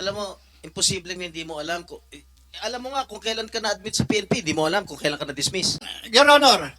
Alam mo, imposibleng hindi mo alam kung alam mo nga kung kailan ka na-admit sa PNP, hindi mo alam kung kailan ka na-dismiss. Your Honor,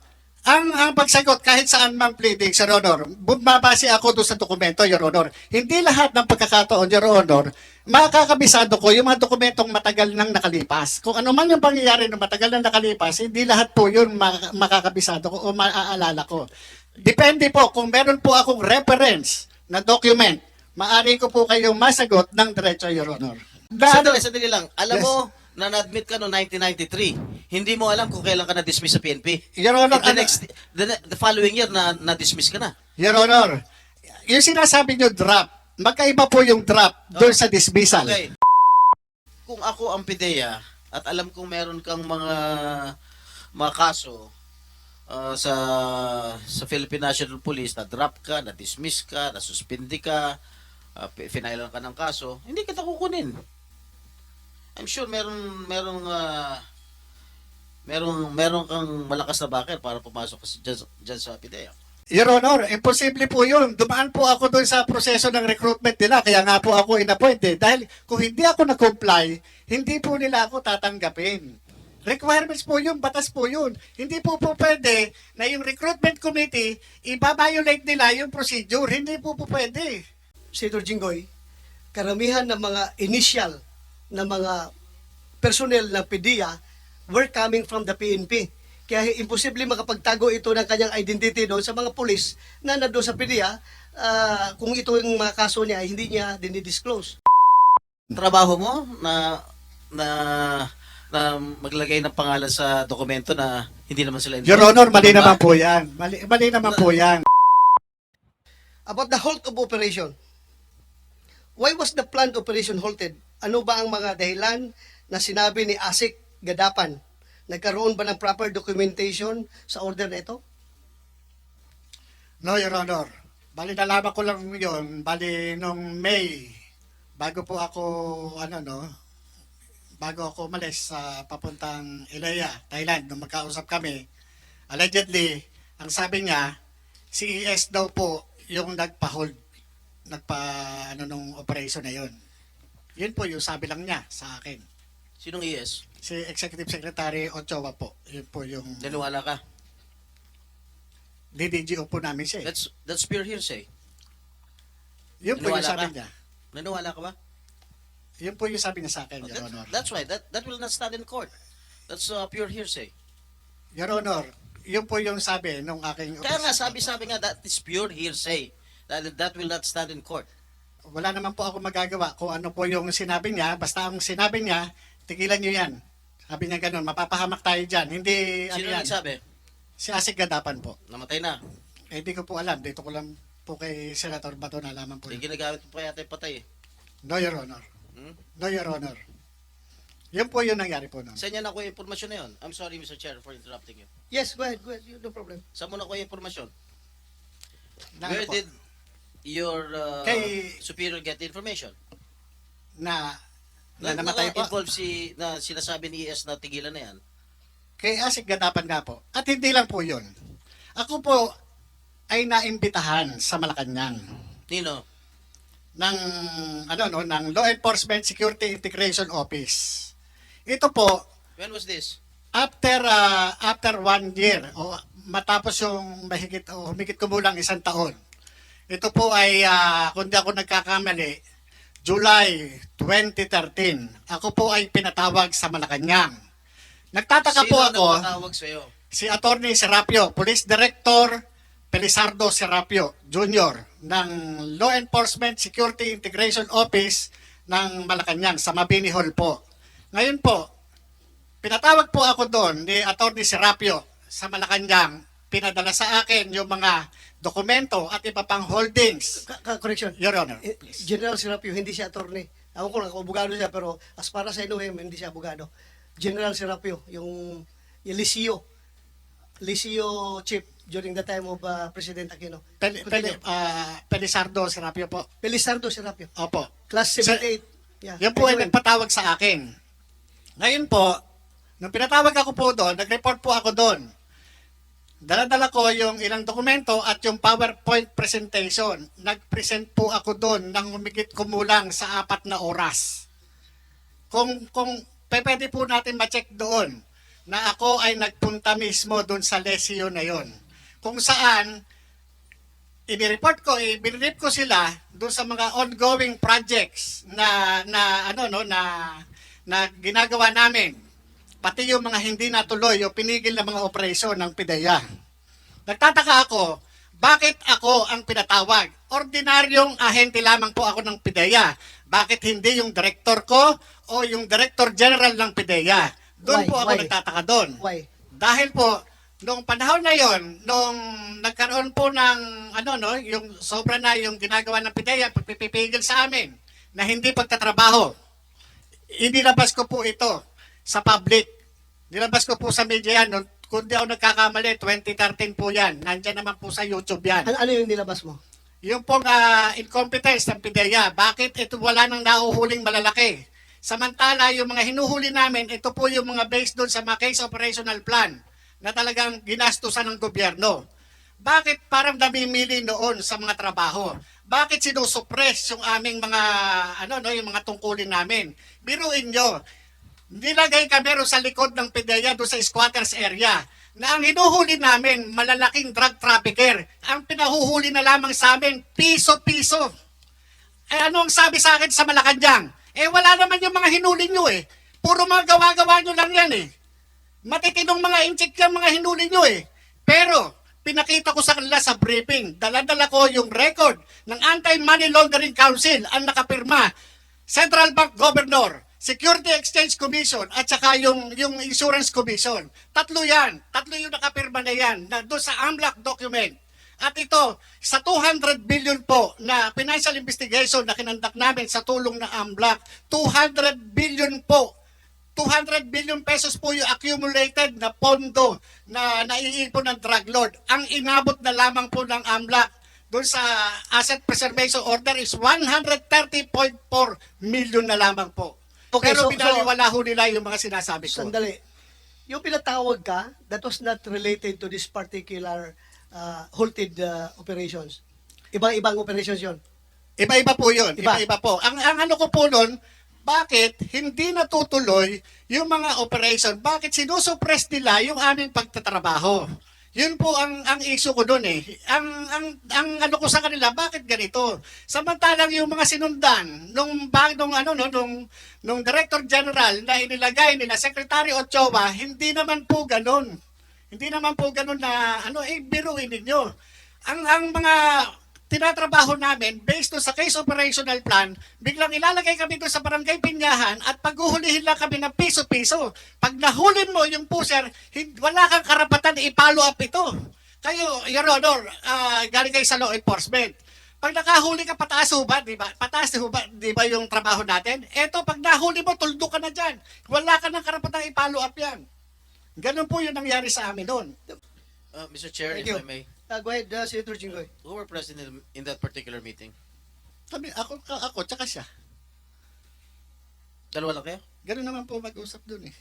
ang pagsagot kahit saan mang pleading, Your Honor, bumabase ako doon sa dokumento, Your Honor. Hindi lahat ng pagkakataon, Your Honor, makakabisado ko yung mga dokumentong matagal nang nakalipas. Kung ano man yung pangyayari ng matagal nang nakalipas, hindi lahat po yun makakabisado ko o maaalala ko. Depende po kung meron po akong reference na document, maaari ko po kayong masagot ng diretso, Your Honor. Sandali lang. Alam Yes. mo, na na-admit ka noong 1993. Hindi mo alam kung kailan ka na-dismiss sa PNP. Your Honor, The following year, na-dismiss ka na. Your Honor, yung sinasabi nyo drop, magkaiba po yung drop doon sa dismissal. Okay. Kung ako ang PIDEA at alam kong meron kang mga kaso sa Philippine National Police, na drop ka, na dismiss ka, na suspindi ka, finailan ka ng kaso, hindi kita kukunin. I'm sure meron kang malakas na backer para pumasok ka dyan sa PIDEA. Your Honor, imposible po yun. Dumaan po ako doon sa proseso ng recruitment nila, kaya nga po ako inappointed. Dahil kung hindi ako na-comply, hindi po nila ako tatanggapin. Requirements po yun, batas po yun. Hindi po pwede na yung recruitment committee, ibabiolate nila yung procedure. Hindi po pwede. Senator Jinggoy, karamihan ng mga initial na mga personnel ng PDEA were coming from the PNP. Kaya imposible makapagtago ito ng kanyang identity doon sa mga pulis na nandoon sa PDEA kung ito yung mga kaso niya, hindi niya dinidisclose. Trabaho mo na maglagay ng pangalan sa dokumento na hindi naman sila Your Honor, mali naman po yan. Mali naman po yan. About the halt of operation, why was the planned operation halted? Ano ba ang mga dahilan na sinabi ni Asik Gadapan? Nagkaroon ba ng proper documentation sa order na ito? No, Your Honor. Bali, nalaman ko lang yun. Bali, nung May, bago ako umalis sa papuntang Ilaya, Thailand, nung magkausap kami, allegedly, ang sabi niya, si ES daw po yung nagpa-hold, nung operation na yun. Yun po yung sabi lang niya sa akin. Sinong ES? Si Executive Secretary Ochoa po. Yun po yung Naniwala ka? DDGO po namin siya. That's pure hearsay. Yun po yung Naniwala sabi ka? niya. Naniwala ka ba? Yun po yung sabi niya sa akin, Your Honor. That's right. That will not stand in court. That's pure hearsay. Your Honor, yun po yung sabi nung aking... Kaya nga, sabi nga, that is pure hearsay. That will not stand in court. Wala naman po ako magagawa kung ano po yung sinabi niya. Basta ang sinabi niya, tigilan niyo yan. Sabi niya ganun, mapapahamak tayo dyan. Hindi, Sino yan. nagsabi? Si Asik Gadapan po. Namatay na. Eh, di ko po alam. Dito ko lang po kay Senator Bato nalaman po. Hindi ginagamit mo pa yata yung patay eh. No, Your Honor. Hmm? No, Your Honor. Yun po yung nangyari po nun. Saan niya nakuha yung informasyon na yun? I'm sorry, Mr. Chair, for interrupting you. Yes, go ahead. No problem. Saan mo nakuha yung informasyon? Na, Where ano po, did your Kay- superior get the information? na namatay po. Involved na sinasabi ni ES na tigilan na yan. Kay Asik Gadapan nga po. At hindi lang po yun. Ako po ay naimbitahan sa Malacanang Nino? ng ng Law Enforcement Security Integration Office. Ito po When was this? after 1 year o matapos yung humigit kumulang 1 taon. Ito po ay kung di ako nagkakamali, July 2013. Ako po ay pinatawag sa Malacanang. Nagtataka po ako, nagpatawag sa'yo? si Attorney Serapio, Police Director Pelizardo Serapio Jr. ng Law Enforcement Security Integration Office ng Malacanang sa Mabini Hall po. Ngayon po, pinatawag po ako doon ni Attorney Serapio sa Malacanang. Pinadala sa akin yung mga dokumento at iba pang holdings. Correction. Your Honor. General Serapio, hindi siya attorney. Ako ko lang, abogado siya, pero as para sa inuhim, hindi siya abogado. General Serapio, yung Lisio chief during the time of President Aquino. Pelizardo Serapio po. Pelizardo Serapio. Opo. Class 78. Yeah. Yan po ay Anyway, nagpatawag sa akin. Ngayon po, nung pinatawag ako po doon, nag-report po ako doon. Dala-dala ko yung ilang dokumento at yung PowerPoint presentation. Nag-present po ako doon ng humigit kumulang sa 4 na oras. kung pwede po natin ma-check doon na ako ay nagpunta mismo doon sa lesyo na yon. Kung saan i-report ko, i-brief ko sila doon sa mga ongoing projects na ginagawa namin. Pati yung mga hindi natuloy o pinigil na mga operasyon ng PIDEA. Nagtataka ako, bakit ako ang pinatawag? Ordinaryong ahente lamang po ako ng PIDEA. Bakit hindi yung director ko o yung director general ng PIDEA? Doon Why? po ako Why? nagtataka doon. Why? Dahil po, noong panahon na yon, nung nagkaroon po ng, yung sobra na yung ginagawa ng PIDEA, pagpipigil sa amin na hindi pagtatrabaho. Inilabas ko po ito sa public. Nilabas ko po sa media yan. Kung di ako nagkakamali, 2013 po yan. Nandiyan naman po sa YouTube yan. Ano yung nilabas mo? Yung pong incompetence ng PIDEA, bakit ito wala nang nahuhuling malalaki? Samantala, yung mga hinuhuli namin, ito po yung mga based doon sa mga case operational plan na talagang ginastusan ng gobyerno. Bakit parang namimili noon sa mga trabaho? Bakit sinusuppress yung aming mga, yung mga tungkulin namin? Biruin nyo, nilagay kami ro sa likod ng PIDEA doon sa squatters area na ang hinuhuli namin, malalaking drug trafficker. Ang pinahuhuli na lamang sa amin, piso-piso. Ano ang sabi sa akin sa Malacanang? Wala naman yung mga hinuli nyo eh. Puro mga gawa-gawa nyo lang yan eh. Matitinong mga inchik yung mga hinuli nyo eh. Pero, pinakita ko sa kanila sa briefing, dala-dala ko yung record ng Anti-Money Laundering Council ang nakapirma, Central Bank Governor, Security Exchange Commission, at saka yung Insurance Commission. Tatlo yan. Tatlo yung nakapirma na yan na doon sa AMLAC document. At ito, sa 200 billion po na financial investigation na kinandak namin sa tulong ng AMLAC, 200 billion po. 200 billion pesos po yung accumulated na pondo na naiipon ng drug lord. Ang inabot na lamang po ng AMLAC doon sa Asset Preservation Order is 130.4 million na lamang po. Okay, Pero so- binaliwala ho nila yung mga sinasabi ko. Sandali. Yung pinatawag ka, that was not related to this particular halted operations. Ibang-ibang operations yon. Iba-iba po yun. Iba. Iba-iba po. Ang ano ko po nun, bakit hindi natutuloy yung mga operation? Bakit sinusuppress nila yung aming pagtatrabaho? Yun po ang issue ko doon eh. Ang ano ko sa kanila, bakit ganito? Samantalang yung mga sinundan nung Director General na inilagay nila Secretary Ochoa, hindi naman po ganun. Hindi naman po ganun na biruin ninyo. Ang mga tinatrabaho namin based doon sa case operational plan, biglang ilalagay kami doon sa barangay Pinyahan at paghuhulihin lang kami ng piso-piso. Pag nahulin mo yung pusher, wala kang karapatan na i-follow up ito. Kayo, Your Honor, galing kayo sa law enforcement. Pag nakahuli ka, pataas ho ba? Di ba? Pataas ho ba? Di ba yung trabaho natin? Eto, pag nahuli mo, tuldo ka na dyan. Wala ka ng karapatan i-follow up yan. Ganun po yung nangyari sa amin doon. Mr. Chair, Thank if you. I may, Go ahead, Senator Jinggoy. who were present in that particular meeting? Kami, ako, tsaka siya. Dalawa lang kayo? Ganun naman po mag-usap doon eh.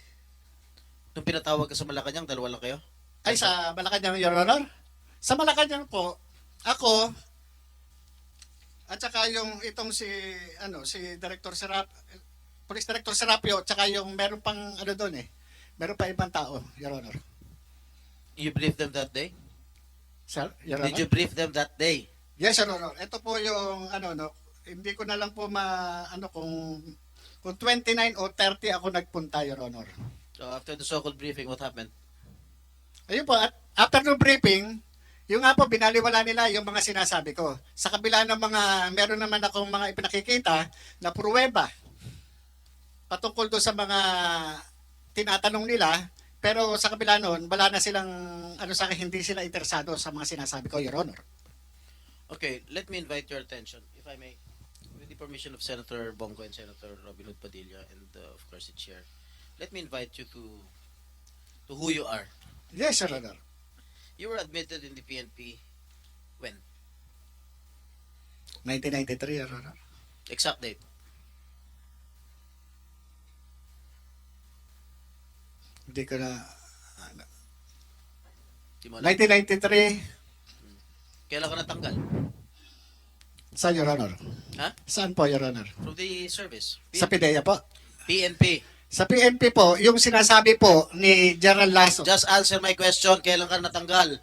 Nung pinatawag ka sa Malacanang, dalawa lang kayo? Ay, sa Malacanang, Your Honor? Sa Malacanang po, ako, at saka yung itong si Director Serap, Police Director Serapio, at saka yung meron pang doon eh. Meron pa ibang tao, Your Honor. You briefed them that day? Sir, Your Honor? Did you brief them that day? Yes, Your Honor. Ito po yung, hindi ko na lang po kung 29 o 30 ako nagpunta, Your Honor. So after the so-called briefing, what happened? Ayun po, at after the briefing, yung nga po, binaliwala nila yung mga sinasabi ko. Sa kabila ng meron naman akong mga ipinakikita na pruweba patungkol doon sa mga tinatanong nila, pero sa kabila noon, wala na silang, sa akin, hindi sila interesado sa mga sinasabi ko, Your Honor. Okay, let me invite your attention, if I may, with the permission of Senator Bongo and Senator Robin Hood Padilla and of course the Chair. Let me invite you to who you are. Yes, Your Honor. You were admitted in the PNP when? 1993, Your Honor. Exact date. Hindi ko na... Di mo alam. 1993, Kailan ka natanggal? saan, Your Honor? Ha? Saan po, Your Honor? From the service. Sa PIDEA po. PNP. Sa PNP po, yung sinasabi po ni General Lasso. Just answer my question. Kailan ka natanggal?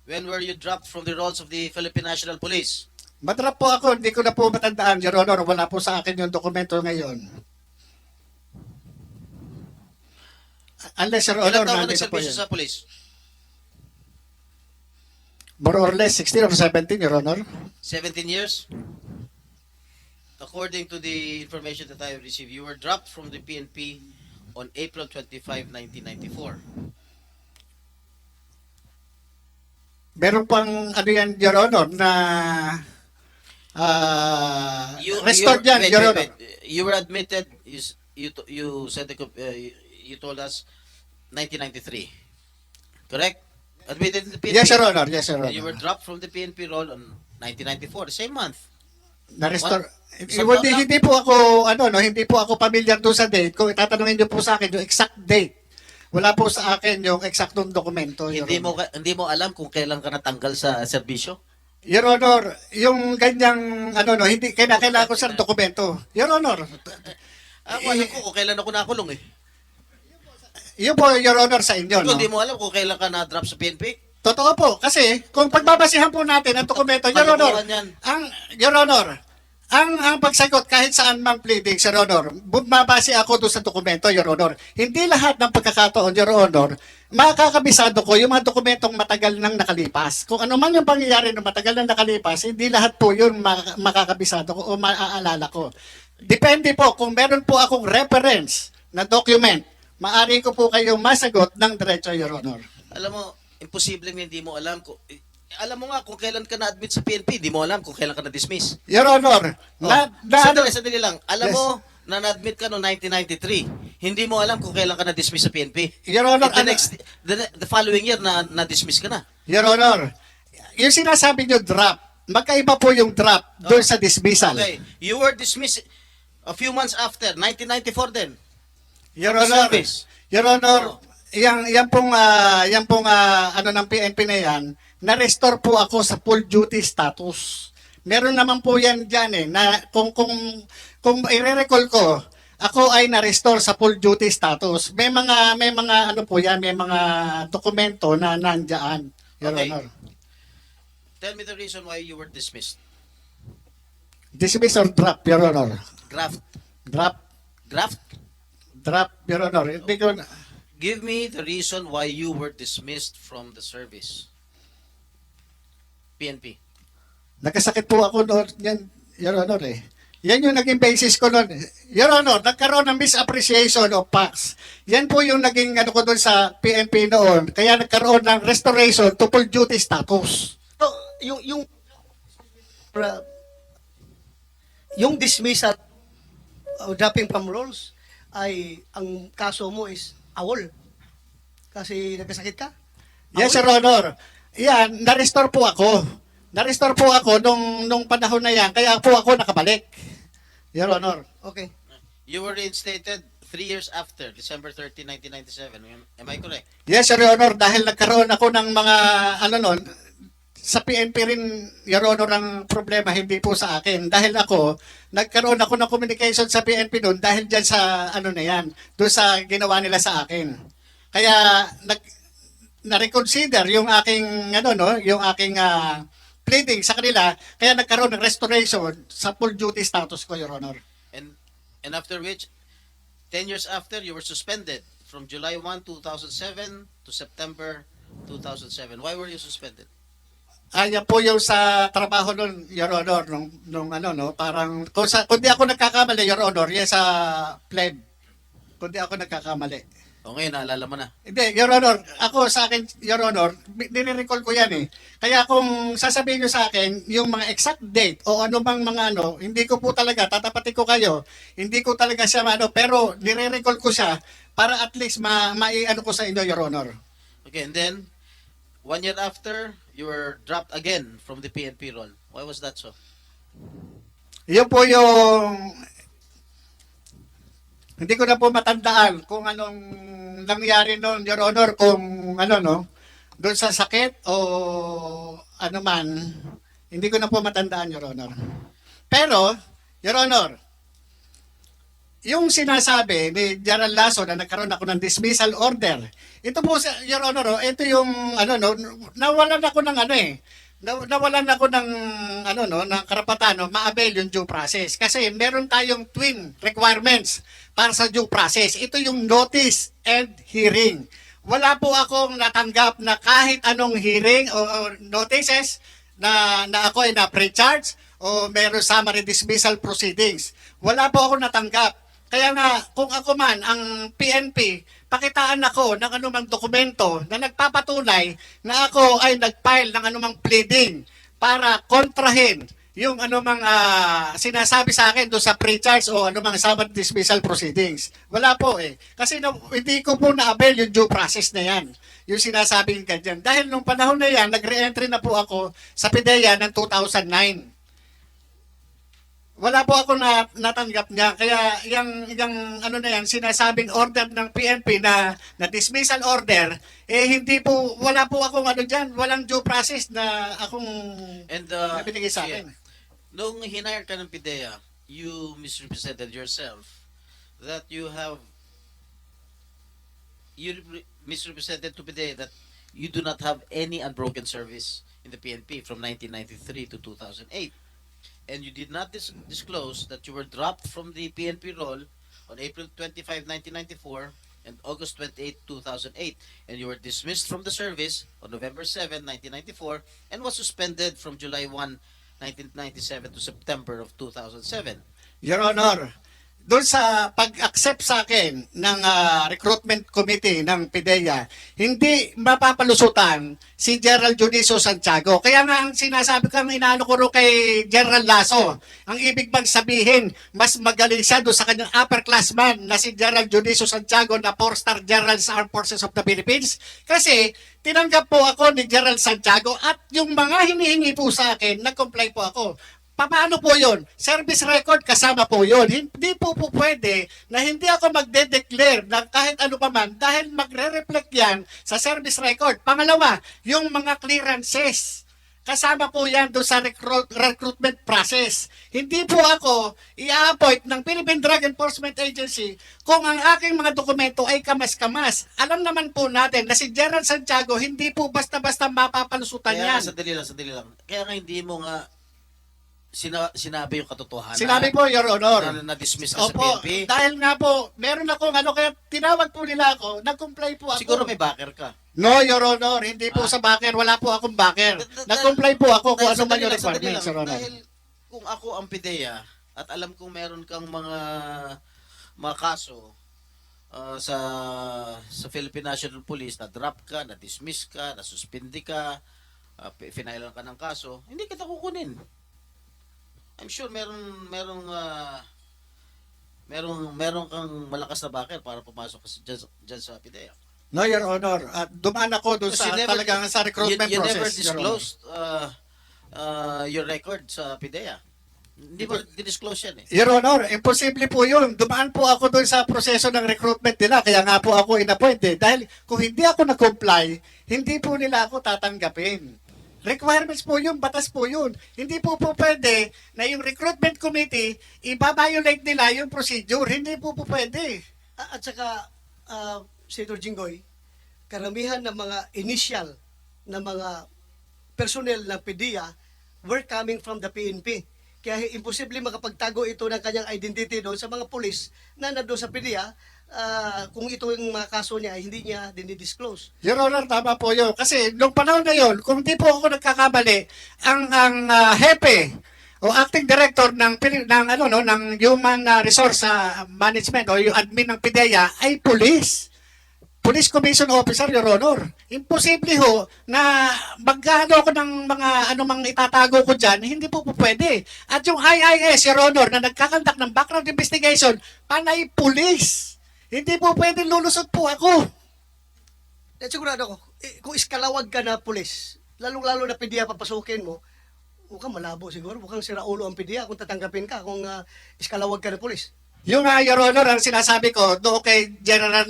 When were you dropped from the rolls of the Philippine National Police? Madrap po ako, hindi ko na po matandaan, Your Honor. Wala po sa akin yung dokumento ngayon. Unless, Your Honor, Ilan taon ka nandito po nagservisyo yun. sa police? More or less, 16 or 17, Your Honor. 17 years? According to the information that I have received, you were dropped from the PNP on April 25, 1994. Meron pang ano yan, Your Honor, na restored yan, wait, Your wait, Honor. wait. You were admitted, you said, you told us 1993. Correct? Admitted in the PNP. Yes, Your Honor. Yes, Your And you were Honor. dropped from the PNP role on 1994, the same month. Na-restore. Sa Hindi, taon lang? hindi po ako, hindi po ako familiar doon sa date. Kung itatanungin niyo po sa akin yung exact date, wala po sa akin yung eksaktong dokumento, Your Honor. Hindi mo alam kung kailan ka natanggal sa serbisyo? Your Honor, yung ganyang, hindi, kailangan ko sa dokumento. Your Honor, Ako alam ko kung kailan ako nakulong eh. yun po, Your Honor, sa inyo, Kung no? hindi mo alam kung kailan ka na-drop sa PNP? Totoo po, kasi kung pagbabasihan po natin ang dokumento, Your Honor, Kalokohan yan. Your Honor, ang pagsagot kahit saan mang pleading, Your Honor, bumabase ako doon sa dokumento, Your Honor. Hindi lahat ng pagkakataon, Your Honor, makakabisado ko yung mga dokumentong matagal nang nakalipas. Kung ano man yung pangyayari na matagal nang nakalipas, hindi lahat po yun makakabisado ko o maaalala ko. Depende po, kung meron po akong reference na document, maari ko po kayong masagot ng diretso, Your Honor. Alam mo, imposibleng hindi mo alam kung... Alam mo nga kung kailan ka na-admit sa PNP, hindi mo alam kung kailan ka na-dismiss. Your Honor, Sandali lang. Alam Yes. mo na na-admit ka noong 1993. Hindi mo alam kung kailan ka na-dismiss sa PNP. Your Honor, And the following year na-dismiss ka na. Your Honor, yung sinasabi nyo drop, magkaiba po yung drop doon sa dismissal. Okay. You were dismissed a few months after, 1994 din. Your From Honor, service. Your Honor, yan pong ng PNP na yan, na-restore po ako sa full duty status. Meron naman po yan dyan na kung i-recall ko, ako ay na-restore sa full duty status. May mga may mga dokumento na nandiyan, Your Okay. Honor. Tell me the reason why you were dismissed. Dismiss or drop, Your Honor. Graft. Drop, Your Honor. Hindi ko na... Give me the reason why you were dismissed from the service. PNP. Nagkasakit po ako noon, yan, Your Honor Yan yung naging basis ko noon. Your Honor, nagkaroon ng misappreciation of facts. Yan po yung naging ko doon sa PNP noon. Kaya nagkaroon ng restoration to full duty status. So, yung dismissal o dropping from roles ay ang kaso mo is awol. Kasi nagkasakit ka? Yes, Your Honor. Yan, na-restore po ako. Na-restore po ako nung panahon na yan. Kaya po ako nakabalik. Your Honor. Okay. You were reinstated 3 years after, December 30, 1997. Am I correct? Yes, Your Honor. Dahil nagkaroon ako ng mga, sa PNP rin, Your Honor, ang problema, hindi po sa akin. Dahil nagkaroon ako ng communication sa PNP noon dahil dyan sa, na yan, doon sa ginawa nila sa akin. Kaya, na-reconsider yung aking, yung aking pleading sa kanila, kaya nagkaroon ng restoration sa full duty status ko, Your Honor. And after which, 10 years after, you were suspended from July 1, 2007 to September 2007. Why were you suspended? Yan po yung sa trabaho nun, Your Honor, parang, kung di ako nagkakamali, Your Honor, yan sa pleb. Kung di ako nagkakamali. O ngayon, naalala mo na. Hindi, Your Honor, ako sa akin, Your Honor, nire-recall ko yan Kaya kung sasabihin nyo sa akin, yung mga exact date o ano bang mga hindi ko po talaga, tatapatin ko kayo, hindi ko talaga siya pero nire-recall ko siya para at least mai-ano ko sa inyo, Your Honor. Okay, and then, 1 year after, you were dropped again from the PNP role. Why was that so? Yun po yung hindi ko na po matandaan kung anong nangyari noon, Your Honor, kung doon sa sakit o ano man, hindi ko na po matandaan, Your Honor. Pero, Your Honor, ang sabi ko sa inyo, yung mga exact date o ano bang mga hindi ko talaga, tatapatin ko kayo, hindi ko talaga siya pero nire-recall ko siya para at least mai-ano ko sa inyo, Your Honor. Okay, and then 1 year after, you were dropped again from the PNP role. Why was that so? Yun po yung hindi ko na po matandaan, Your Honor. Pero, Your Honor, yung sinasabi ni General Lasso na nagkaroon ako ng dismissal order, ito po, Your Honor, ito yung, nawalan ako ng nawalan ako ng, ng karapatan, ma-avail yung due process. Kasi meron tayong twin requirements para sa due process. Ito yung notice and hearing. Wala po akong natanggap na kahit anong hearing o notices na ako ay na-pre-charge o meron summary dismissal proceedings. Wala po ako natanggap. Kaya nga, kung ako man, ang PNP, pakitaan ako ng anumang dokumento na nagpapatunay na ako ay nag-file ng anumang pleading para kontrahin yung anumang sinasabi sa akin doon sa pre-charge o anumang summary dismissal proceedings. Wala po eh. Kasi hindi ko po na-avail yung due process na yan. Yung sinasabing ganyan. Dahil nung panahon na yan, nag-re-entry na po ako sa PIDEA ng 2009. Wala po ako natanggap niya. Kaya yung sinasabing order ng PNP na dismissal order, hindi po, wala po akong dyan, walang due process na akong And nabinigay sa akin. nung hinire ka ng PIDEA, you misrepresented yourself that misrepresented to PIDEA that you do not have any unbroken service in the PNP from 1993 to 2008. And you did not disclose that you were dropped from the PNP role on April 25, 1994 and August 28, 2008. And you were dismissed from the service on November 7, 1994 and was suspended from July 1, 1997 to September of 2007. Your Honor, doon sa pag-accept sa akin ng recruitment committee ng PIDEA, hindi mapapalusutan si General Juniso Santiago. Kaya nga ang sinasabi ko, ang inaano ko rin kay General Lasso, ang ibig bang sabihin, mas magaling siya doon sa kanyang upperclassman na si General Juniso Santiago na 4-star General sa Armed Forces of the Philippines. Kasi tinanggap po ako ni General Santiago at yung mga hinihingi po sa akin, nag-comply po ako. Paano po yun? Service record kasama po yun. Hindi po pwede na hindi ako magde-declare na kahit ano pa man dahil magre-reflect yan sa service record. Pangalawa, yung mga clearances. Kasama po yan doon sa recruitment process. Hindi po ako i-appoint ng Philippine Drug Enforcement Agency kung ang aking mga dokumento ay kamas-kamas. Alam naman po natin na si General Santiago hindi po basta-basta mapapalusutan Kaya yan. sandali lang. Kaya nga hindi mo nga sinabi yung katotohanan. Sinabi po, Your Honor. Na-dismiss ka sa Opo, PNP. dahil nga po, meron akong kaya tinawag po nila ako, nag-comply po ako. Siguro may backer ka. No, Your Honor, hindi po sa backer, wala po akong backer. Nag-comply po ako kung ano man yung requirements, Your Honor. Dahil kung ako ang PIDEA at alam kong meron kang mga kaso sa Philippine National Police, na drop ka, na dismiss ka, na suspindi ka, finailan ka ng kaso, hindi kita kukunin. I'm sure meron kang malakas na backer para pumasok ka dyan sa PIDEA. No, Your Honor. Dumaan ako doon sa talagang sa recruitment you process. never Your Honor. disclosed your record sa PIDEA. Hindi mo di-disclose yan eh. Your Honor, imposible po yun. Dumaan po ako doon sa proseso ng recruitment nila. Kaya nga po ako in-appointed. Dahil kung hindi ako nag-comply, hindi po nila ako tatanggapin. Requirements po yun, batas po yun. Hindi po pwede na yung recruitment committee, i-violate nila yung procedure. Hindi po pwede. At saka, Senator Jinggoy, karamihan ng mga initial na mga personnel ng PIDEA were coming from the PNP. Kaya imposible makapagtago ito ng kanyang identity doon sa mga pulis na nandoon sa PIDEA kung ito yung mga kaso niya, hindi niya dinidisclose. Your Honor, tama po yun. Kasi nung panahon na yun, kung di po ako nagkakamali, ang hepe o acting director ng Human Resource Management o yung admin ng PIDEA ay police. Police Commission Officer, Your Honor. Imposible ho na magkano ako ng mga anumang itatago ko dyan, hindi po pwede. At yung IIS, Your Honor, na nagkakandak ng background investigation, panay police. Hindi po pwede lulusot po ako. At sigurado ko, kung iskalawag ka na pulis, lalong-lalo na PIDEA papasukin mo, mukhang malabo siguro, mukhang siraulo ang PIDEA kung tatanggapin ka, kung iskalawag ka na pulis. Yung Your Honor, ang sinasabi ko doon kay General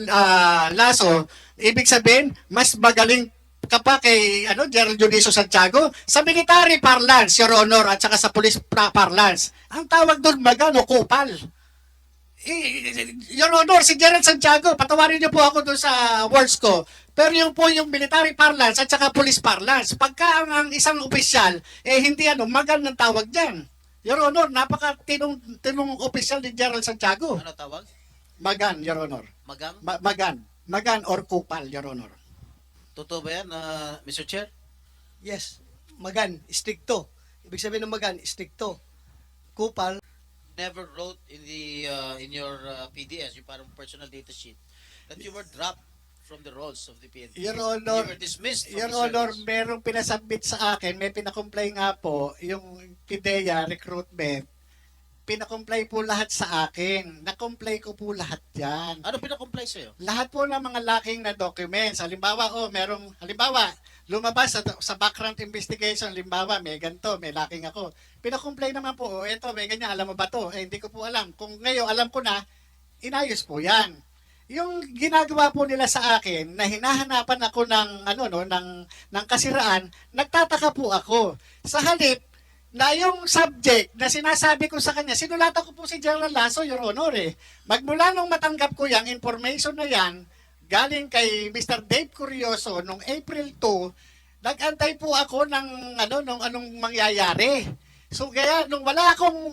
Lasso, ibig sabihin, mas magaling ka pa kay General Juniso Santiago sa military parlance, Your Honor, at saka sa police parlance. Ang tawag doon, kupal. Your Honor, si Gerald Santiago, patawarin niyo po ako doon sa words ko. Pero yung po yung military parlance at saka police parlance. Pagka ang isang opisyal, hindi magan ng tawag dyan. Your Honor, tinong opisyal ni Gerald Santiago. Ano tawag? Magan, Your Honor. Magang? Magan. Magan or kupal, Your Honor. Totoo ba yan, Mr. Chair? Yes, magan, stricto. Ibig sabihin ng magan, stricto. Kupal, Never wrote in the in your PDS, yung parang personal data sheet, that you were dropped from the roles of the PNP. Your Honor, You were dismissed from Your the Honor, service. merong pinasubmit sa akin, may pinakomply nga po, yung PIDEA recruitment, pinakomply po lahat sa akin. Nakomply ko po lahat yan. Ano pinakomply sa'yo? Lahat po ng mga lacking na documents. Halimbawa, lumabas sa background investigation, halimbawa, may ganito, may lacking ako. Pinakomply naman po, eto, may ganyan, alam mo ba to? Hindi ko po alam. Kung ngayon, alam ko na, inayos po yan. Yung ginagawa po nila sa akin na hinahanapan ako ng kasiraan, nagtataka po ako. Sa halip na yung subject na sinasabi ko sa kanya, sinulatan ko po si General Lasso, Your Honor Magmula nung matanggap ko yung information na yan, galing kay Mr. Dave Curioso nung April 2, nag-antay po ako ng anong mangyayari. So kaya nung wala akong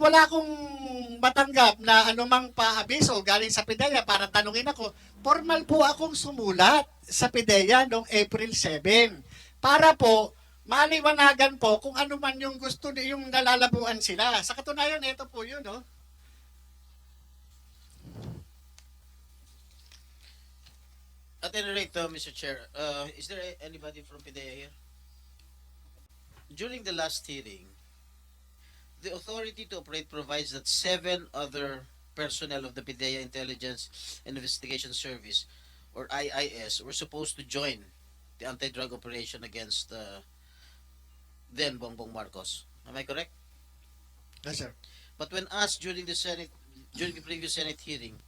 matanggap na anumang paabiso galing sa PIDEA para tanungin ako, formal po akong sumulat sa PIDEA noong April 7 para po maliwanagan po kung ano man yung gusto yung nalalabuan sila. Sa katunayan, ito po yun, no? At any rate, Mr. Chair, is there anybody from PIDEA here? During the last hearing, the authority to operate provides that 7 other personnel of the PIDEA Intelligence and Investigation Service, or IIS, were supposed to join the anti-drug operation against then Bongbong Marcos. Am I correct? Yes, sir. But when asked during the previous Senate hearing,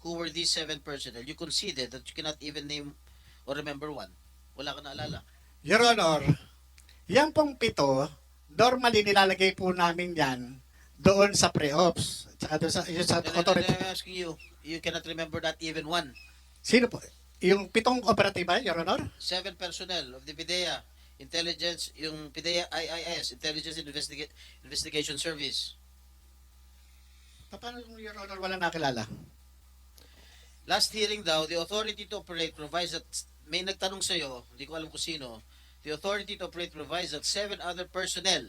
who were these 7 personnel, you conceded that you cannot even name or remember one. Wala ka naalala. Your Honor, yan pong 7, normally nilalagay po namin yan doon sa pre-ops. Tsaka doon sa authority. I'm asking you, you cannot remember that even one. Sino po? Yung 7 operatiba, Your Honor? 7 personnel of the PIDEA Intelligence, yung PIDEA IIS, Intelligence Investigation Service. Paano kung Your Honor wala nakilala? Last hearing daw, the authority to operate provides that, may nagtanong sa'yo, hindi ko alam kung sino, the authority to operate provides that 7 other personnel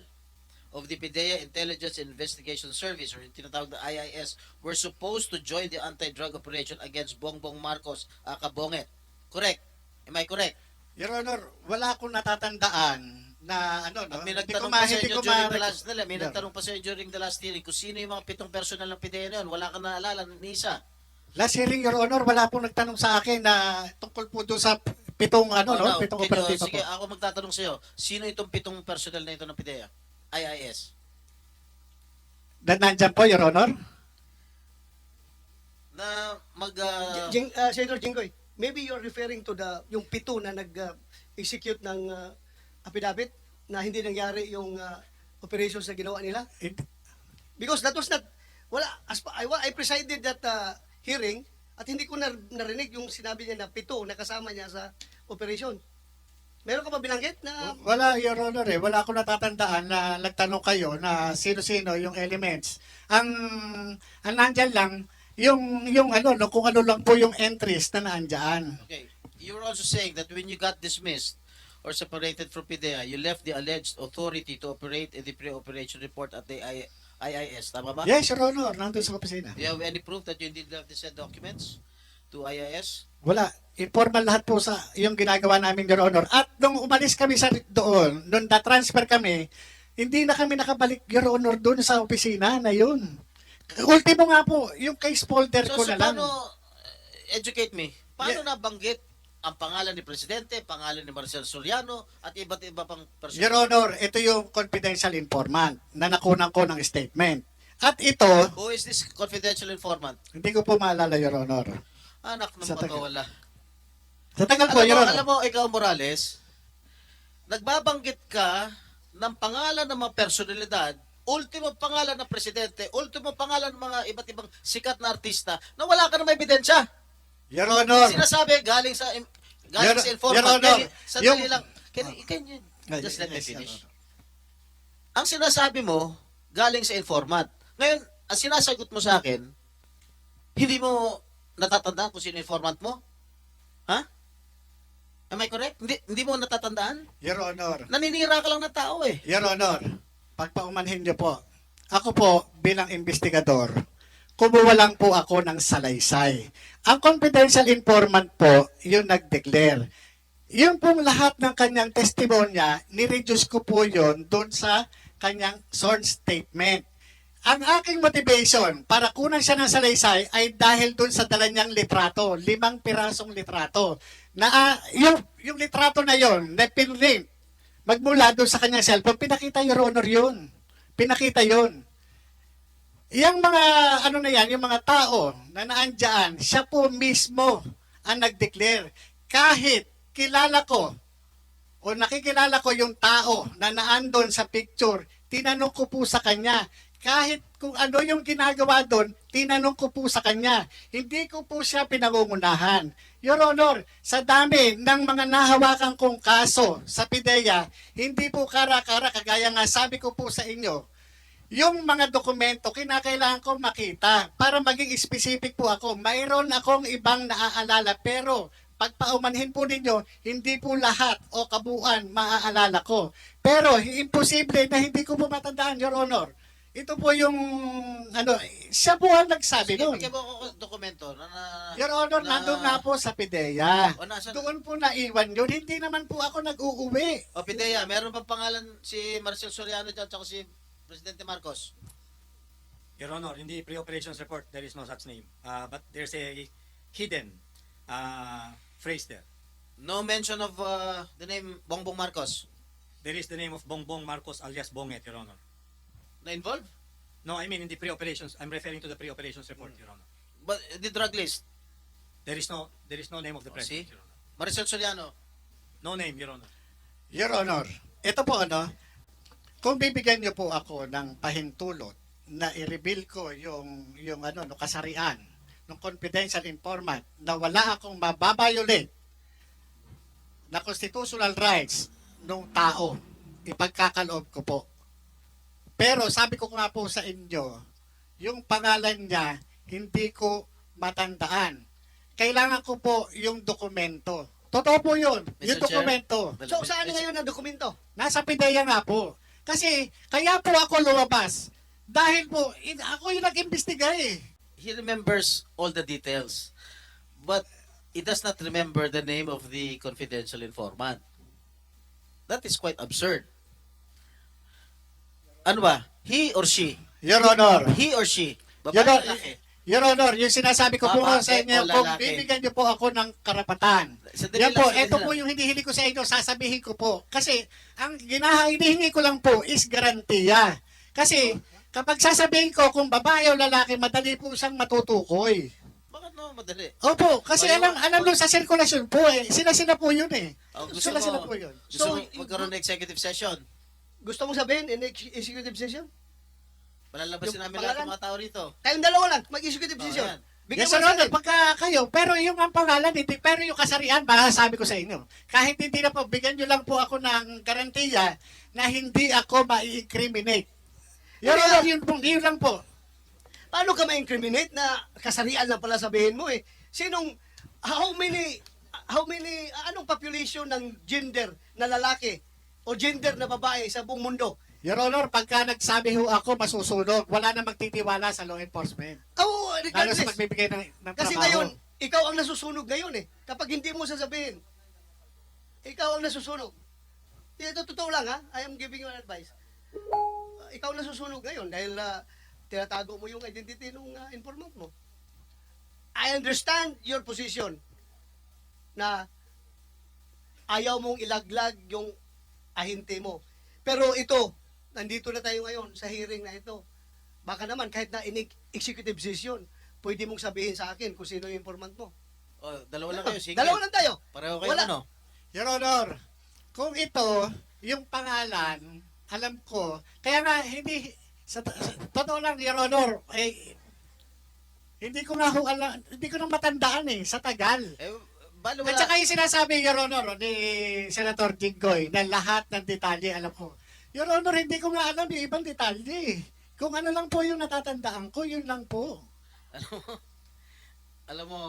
of the PIDEA Intelligence and Investigation Service, or yung tinatawag na IIS, were supposed to join the anti-drug operation against Bongbong Marcos, aka Bonget. Correct? Am I correct? Your Honor, wala akong natatandaan na At may nagtanong pa sa inyo during the last may nagtanong pa sa inyo during the last hearing kung sino yung mga 7 personnel ng PIDEA na yun. Wala ka naalala ni isa. Last hearing, Your Honor, wala pong nagtanong sa akin na tungkol po doon sa 7 Now, 7 operatiba sige, po. ako magtatanong sa iyo. Sino itong 7 personnel na ito ng PIDEA? IIS. Nandyan po, Your Honor? Na Senator Jinggoy, maybe you're referring to yung 7 na nag-execute ng affidavit na hindi nangyari yung operations na ginawa nila? Because that was not, I presided that hearing at hindi ko narinig yung sinabi niya na 7 na kasama niya sa operation. Meron ka ba binanggit na... Wala, Your Honor Wala akong natatandaan na nagtanong kayo na sino-sino yung elements. Ang nandyan lang, yung kung ano lang po yung entries na naandyan. Okay. You were also saying that when you got dismissed or separated from PIDEA, you left the alleged authority to operate in the pre-operation report at the IIS. Tama ba? Yes, Your Honor, nandun sa opisina. Do you have any proof that you indeed left the said documents to IIS? Wala. Informal lahat po sa yung ginagawa namin, Your Honor. At nung umalis kami doon, nung na-transfer kami, hindi na kami nakabalik, Your Honor, doon sa opisina na yun. Ultimo nga po, yung case folder ko na lang. Paano, educate me, paano nabanggit ang pangalan ni Presidente, pangalan ni Marcel Soriano, at iba't iba pang personal? Your Honor, ito yung confidential informant na nakunan ko ng statement. At ito, Who is this confidential informant? hindi ko po maalala, Your Honor. Anak ng Sa taga- pagkawala. Sa tagal po, Your Honor. Alam mo, ikaw Morales, nagbabanggit ka ng pangalan ng mga personalidad ultimo pangalan ng presidente, ultimo pangalan ng mga iba't ibang sikat na artista na wala ka na may ebidensya. Your Honor, Sinasabi galing sa Your informant. Honor, Sandali yung- lang. Can you just let me Yes, Your finish? Honor. Ang sinasabi mo, galing sa informant. Ngayon, ang sinasagot mo sa akin, hindi mo natatandaan kung sino informant mo? Ha? Am I correct? Hindi mo natatandaan? Your Honor, Naninira ka lang ng tao eh. Your Honor, pagpaumanhin niyo po, ako po bilang investigador, kumuha lang po ako ng salaysay. Ang confidential informant po, yung nag-declare. Yung pong lahat ng kanyang testimonya, nireduce ko po yun doon sa kanyang sworn statement. Ang aking motivation para kunan siya ng salaysay ay dahil doon sa dala niyang litrato, 5 pirasong litrato. Na yung litrato na yon, na pinrint, magmula doon sa kanyang cellphone, pinakita Your Honor yun. Pinakita yun. Yung mga, ano na yan, yung mga tao na naandyan, siya po mismo ang nag-declare. Kahit kilala ko, o nakikilala ko yung tao na naandon sa picture, tinanong ko po sa kanya, kahit kung ano yung ginagawa doon, tinanong ko po sa kanya. Hindi ko po siya pinangungunahan. Your Honor, sa dami ng mga nahawakan kong kaso sa PIDEA, hindi po kara-kara, kagaya nga sabi ko po sa inyo, yung mga dokumento, kinakailangan ko makita para maging specific po ako. Mayroon akong ibang naaalala, pero pagpaumanhin po ninyo, hindi po lahat o kabuuan maaalala ko. Pero imposible na hindi ko po matandaan, Your Honor. Ito po yung, siya po ang nagsabi Sige, nun. bigyan mo ako ng dokumento Your Honor, nandun nga po sa PIDEA. O, nasaan? Doon po naiwan yun. Hindi naman po ako nag-uuwi. O, Pidea, meron pa pangalan si Marcel Soriano dyan at si Presidente Marcos. Your Honor, in the pre-operations report, there is no such name. But there's a hidden phrase there. No mention of the name Bongbong Marcos. There is the name of Bongbong Marcos alias Bonget, Your Honor. Na involved? No, I mean in the pre-operations. I'm referring to the pre-operations report, Your Honor. But the drug list. There is no name of the See? president, Your Honor. Marcel Soriano. No name, Your Honor. Your Honor, ito po kung bibigyan niyo po ako ng pahintulot na i-reveal ko yung kasarian ng confidential informant na wala akong mababiolate na constitutional rights ng tao, ipagkakaloob ko po. Pero sabi ko nga po sa inyo, yung pangalan niya, hindi ko matandaan. Kailangan ko po yung dokumento. Totoo po yun, yung Mr. Chair? dokumento. So, saan ngayon ang dokumento? Nasa PIDEA nga po. Kasi, kaya po ako lumabas. Dahil po, ako yung nag-imbestiga eh. He remembers all the details. But he does not remember the name of the confidential informant. That is quite absurd. Ano ba? He or she? Your Honor, He or she? Your, Babae o Honor, lalaki? Your Honor, yung sinasabi ko po Babae sa inyo, o kung lalaki? bibigyan niyo po ako ng karapatan. Sandali Yan lang, po, sandali ito lang. po yung hinihingi ko sa inyo, sasabihin ko po. Kasi, ang hinihingi ko lang po is garantiya. Kasi, kapag sasabihin ko kung babae o lalaki, madali po siyang matutukoy. Bakit no? Madali. Opo, kasi Maliwa- alam doon sa sirkulasyon po eh. Sila po yun eh. Oh, Sila po yun. Gusto So, mo magkaroon ng executive session? Gusto mong sabihin in executive session? Palalabasin Yung namin lahat ng pangalan? mga tao rito. Tayong dalawa lang, mag-executive Oh, session. yan. Bigyan Yes, mo Your sa Honor, akin. pagka kayo, pero yung ang pangalan, hindi, pero yung kasarian, sabi ko sa inyo, kahit hindi na po, bigyan nyo lang po ako ng garantiya na hindi ako ma-incriminate. Your Kaya- Honor, yun lang po. Paano ka ma-incriminate na kasarian lang pala sabihin mo eh? How many, anong population ng gender na lalaki o gender na babae sa buong mundo? Your Honor, pagka nagsabi ho ako, masusunog. Wala na magtitiwala sa law enforcement. Oh, Lalo regardless. sa magbibigay ng Kasi trabaho. ngayon, ikaw ang nasusunog ngayon eh. Kapag hindi mo sasabihin, ikaw ang nasusunog. Ito totoo lang ha. I am giving you an advice. Ikaw ang nasusunog ngayon dahil tinatago mo yung identity ng informant mo. I understand your position na ayaw mong ilaglag yung ahinte mo. Pero ito, nandito na tayo ngayon sa hearing na ito. Baka naman kahit na in executive session, pwede mong sabihin sa akin kung sino yung informant mo. Oh, dalawa lang kayo. Sige. Dalawa lang tayo. Pareho kayo Wala. ano? Your Honor, kung ito, yung pangalan, alam ko, kaya nga Sa totoo lang, Your Honor, hindi ko nga ho alam, hindi ko na matandaan sa tagal. Balo At wala. saka yung sinasabi, Your Honor, ni Senator Jinggoy, na lahat ng detalye alam ko. Your Honor, hindi ko nga alam yung ibang detalye. Kung ano lang po yung natatandaan ko, yun lang po. Alam mo,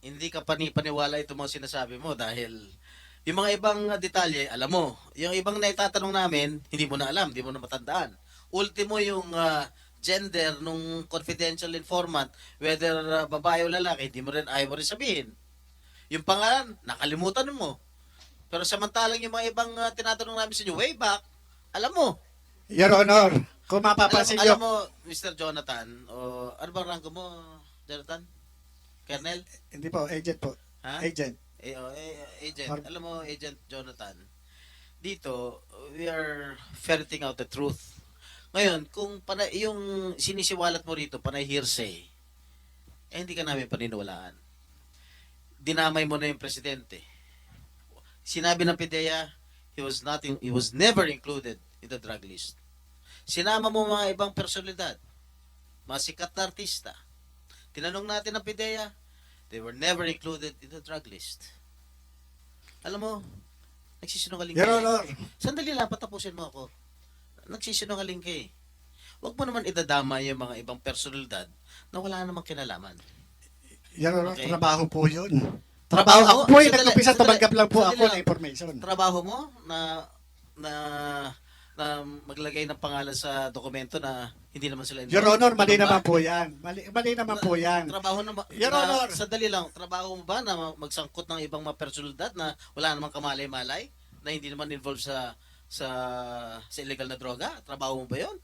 hindi ka paniwala itong mga sinasabi mo dahil yung mga ibang detalye, alam mo. Yung ibang naitatanong namin, hindi mo na alam, hindi mo na matandaan. Ultimo yung gender nung confidential informant, whether babae o lalaki, hindi mo rin, ayaw mo rin sabihin. Yung pangalan, nakalimutan mo. Pero samantalang yung mga ibang tinatanong namin sa inyo, way back, alam mo. Your Honor, kung mapapansin Alam nyo, mo, Mr. Jonathan, o ano bang rango mo, Jonathan? Colonel? hindi po, agent po. Ha? Agent. Agent. Or- Alam mo, Agent Jonathan, dito, we are ferreting out the truth. Ngayon, kung yung sinisiwalat mo rito, panay hearsay, hindi ka namin paniniwalaan. Dinamay mo na yung presidente. Sinabi ng PIDEA, he was never included in the drug list. Sinama mo mga ibang personalidad, mga sikat na artista. Tinanong natin ng PIDEA, they were never included in the drug list. Alam mo, nagsisinungaling Your ka. Honor, Sandali lang, patapusin mo ako. Nagsisinungaling ka eh. Huwag mo naman idadama yung mga ibang personalidad na wala namang kinalaman. Your Honor, Okay. trabaho po yun. Trabaho Ako mo? po yung Sandali, nagkumpisa, sandali, tumanggap lang po sandali ako lang. ng information. Trabaho mo na maglagay ng pangalan sa dokumento na hindi naman sila Your Honor, mali Ano ba? naman po yan. Mali naman po yan. Trabaho na ba? Your Honor. Sandali lang, trabaho mo ba na magsangkot ng ibang mga personalidad na wala namang kamalay-malay na hindi naman involved sa illegal na droga? Trabaho mo ba 'yon?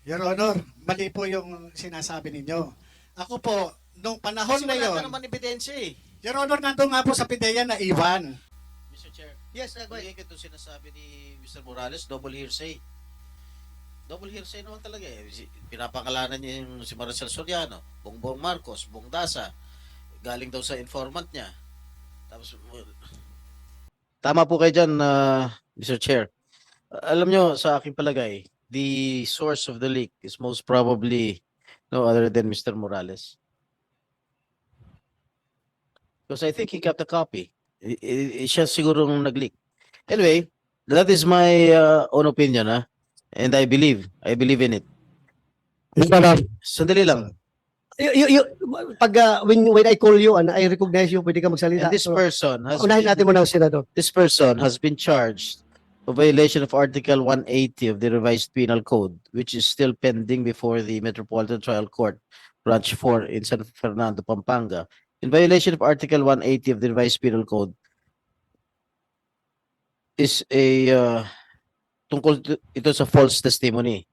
Your Honor, mali po yung sinasabi ninyo. Ako po, nung panahon Kasi na wala yon, ka naman ebidensya eh. Your Honor, nandun nga po sa PIDEA na Iwan. Mr. Chair, Yes, go ahead. hindi ko ito sinasabi ni Mr. Morales, double hearsay. Double hearsay naman talaga eh. Pinapangalanan niya yung si Maricel Soriano, Bongbong Marcos, Bong Dasa. Galing daw sa informant niya. Tapos, tama po kayo dyan, Mr. Chair. Alam nyo, sa aking palagay, the source of the leak is most probably no other than Mr. Morales. Because I think he kept a copy. Siya sigurong nag-leak. Anyway, that is my own opinion, ha? And I believe in it. Your Honor, Sandali lang. Pag when I call you and I recognize you, pwede ka magsalita. And this So, person has unahin natin muna, Senador. this person has been charged of violation of Article 180 of the Revised Penal Code, which is still pending before the Metropolitan Trial Court, Branch 4 in San Fernando, Pampanga. In violation of Article 180 of the Revised Penal Code is ito sa false testimony.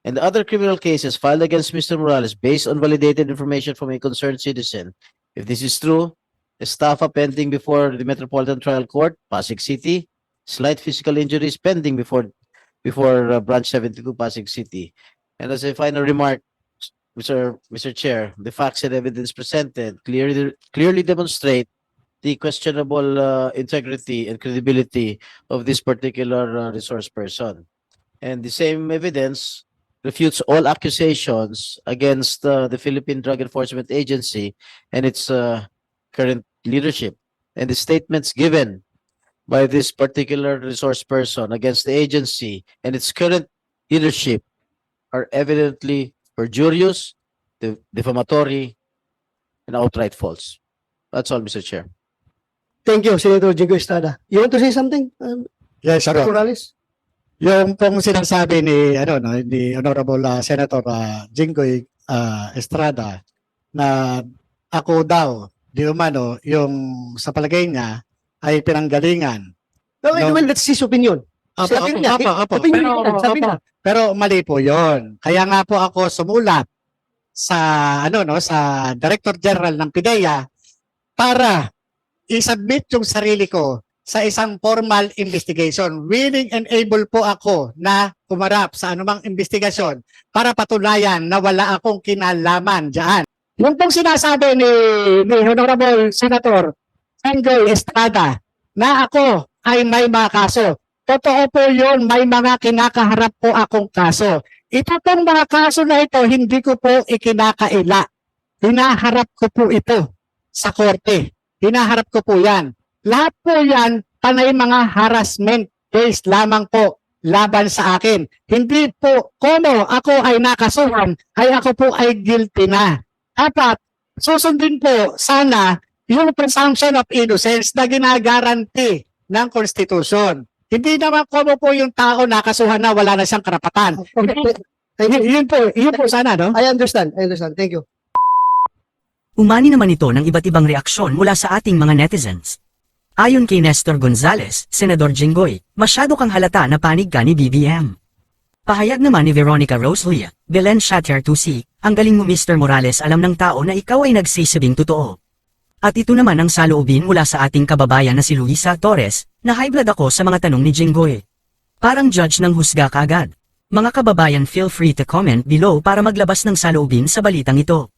And the other criminal cases filed against Mr. Morales based on validated information from a concerned citizen. If this is true, estafa pending before the Metropolitan Trial Court, Pasig City, slight physical injuries pending before Branch 72, Pasig City. And as a final remark, Mr. Chair, the facts and evidence presented clearly demonstrate the questionable integrity and credibility of this particular resource person. And the same evidence refutes all accusations against the Philippine Drug Enforcement Agency and its current leadership. And the statements given by this particular resource person against the agency and its current leadership are evidently perjurious, defamatory, and outright false. That's all, Mr. Chair. Thank you, Senator Jingo Estrada. You want to say something, yes, Your Honor. Morales? Yung pong sinasabi ni Honorable Senator Jinggoy Estrada na ako daw, di umano, yung sa palagay niya ay pinanggalingan. No. Well, that's his opinion. Sabi niya, opinion niya, sabi niya. Pero mali po 'yon. Kaya nga po ako sumulat sa sa Director General ng PIDEA para i-submit yung sarili ko sa isang formal investigation. Willing and able po ako na kumarap sa anumang investigasyon para patunayan na wala akong kinalaman diyan. Yung pong sinasabi ni Honorable Senator Jinggoy Estrada na ako ay may mga kaso. Totoo po yun, may mga kinakaharap po akong kaso. Ito pong mga kaso na ito, hindi ko po ikinakaila. Hinaharap ko po ito sa korte. Hinaharap ko po yan. Lahat po yan, panay mga harassment case lamang po laban sa akin. Hindi po, kung ako ay nakasuhan, ay ako po ay guilty na. Dapat, susundin po sana yung presumption of innocence na ginagaranti ng Constitution. Hindi naman kung po yung tao nakasuhan na wala na siyang karapatan. Yun po sana, no? I understand. Thank you. Umani naman ito ng iba't ibang reaksyon mula sa ating mga netizens. Ayon kay Nestor Gonzales, Senador Jinggoy, masyado kang halata na panig ka ni BBM. Pahayag naman ni Veronica Roselia, Belen Shatter 2C, ang galing mo Mr. Morales, alam ng tao na ikaw ay nagsisabing totoo. At ito naman ang saloobin mula sa ating kababayan na si Luisa Torres, na high blood ako sa mga tanong ni Jinggoy. Parang judge ng husga kaagad. Mga kababayan, feel free to comment below para maglabas ng saloobin sa balitang ito.